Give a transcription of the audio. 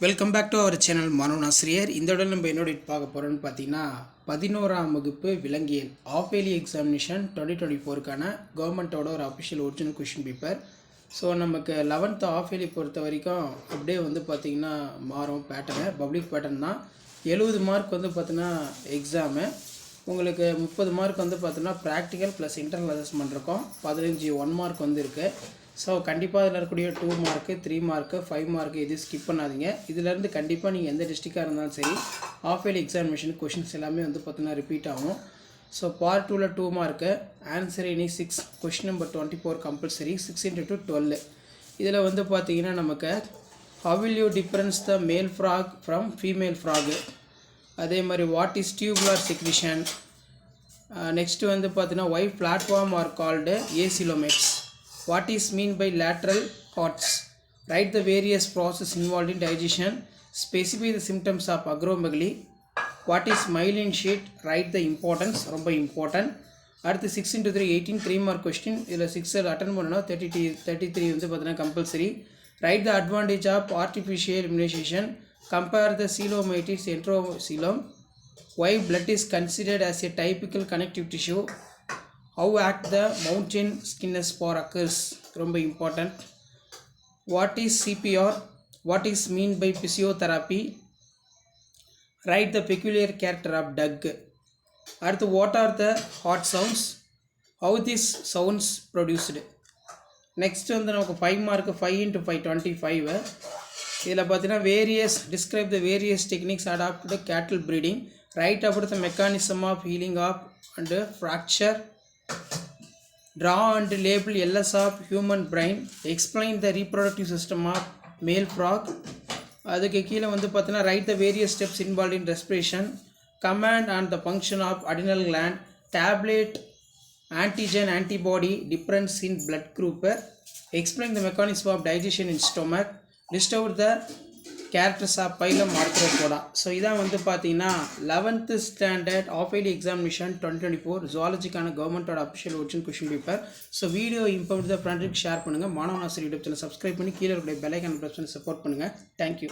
Welcome back to our channel மாணவன் ஆசிரியர். இந்த இடம் நம்ம என்னோட பார்க்க போகிறோன்னு பார்த்தீங்கன்னா 11ஆம் வகுப்பு விலங்கியல் ஆஃப் இயர்லி எக்ஸாமினேஷன் 2024க்கான கவர்மெண்ட்டோட ஒரு official original question paper. So நமக்கு 11th ஆஃப் இயர்லி பொறுத்த வரைக்கும் அப்படியே வந்து பார்த்திங்கன்னா மாறும் பேட்டர்னு. பப்ளிக் பேட்டர்ன் தான். 70 மார்க் வந்து பார்த்தீங்கன்னா எக்ஸாமு. உங்களுக்கு 30 மார்க் வந்து பார்த்தீங்கன்னா ப்ராக்டிக்கல் ப்ளஸ் இன்டர்னல் அசஸ்மெண்ட் இருக்கும். 15 1 மார்க் வந்து இருக்குது. ஸோ கண்டிப்பாக இதில் இருக்கக்கூடிய 2 மார்க்கு 3 மார்க்கு 5 மார்க்கு இது ஸ்கிப் பண்ணாதீங்க. இதிலேருந்து கண்டிப்பாக நீங்கள் எந்த டிஸ்ட்ரிக்டாக இருந்தாலும் சரி ஆஃப் இயர்லி எக்ஸாமினேஷன் கொஷின்ஸ் எல்லாமே வந்து பார்த்தீங்கன்னா ரிப்பீட் ஆகும். ஸோ பார்ட் 2ல் 2 மார்க்கு ஆன்சர் இனி 6 கொஷின் நம்பர் 24 கம்பல்சரி 6 × 12. இதில் வந்து பார்த்தீங்கன்னா நமக்கு how will you difference the male frog from female frog, அதே மாதிரி what is tubular secretion, next வந்து பார்த்தீங்கன்னா why platform are called acoelomates, what is mean by lateral hearts, write the various process involved in digestion, specify the symptoms of acromegaly, what is myelin sheet, write the importance, ரொம்ப important. அடுத்து 6 × 3 18 3 mark question. இதில் 6 attend பண்ணணும். 33 வந்து பார்த்தீங்கன்னா compulsory. Write the advantage of artificial immunisation, compare the coelomates enterocoelom, why blood is considered as a typical connective tissue, how act the mountain skinless spore occurs, ரொம்ப important. what is CPR, what is mean by physiotherapy, write the peculiar character of Doug. அடுத்து what are the heart sounds, how these sounds produced. Next வந்து நமக்கு 5 mark 5 × 5 25. இதில் பார்த்தீங்கன்னா various describe the various techniques adopt cattle breeding, write about the mechanism of healing of and fracture, draw and label LS of human brain, explain the reproductive system of male frog. அதுக்கு கீழே வந்து பார்த்தீங்கன்னா right the various steps involve in respiration, comment on the function of adrenal gland, tablet antigen antibody difference in blood group, explain the mechanism of digestion in stomach, list out the characters of phylum Arthropoda. So இதான் வந்து பார்த்தீங்கன்னா 11th standard of yearly examination 2024 ஜுவாலஜிக்கான கவர்மெண்ட்டோட official original question paper. So video import ஃப்ரெண்டுக்கு share பண்ணுங்கள். மாணவன் ஆசிரியர் YouTube channel subscribe பண்ணி கீழே இருக்கிற பெல் ஐக்கான் ப்ரெஸ் பண்ணி சப்போர்ட் பண்ணுங்கள். தேங்க்யூ.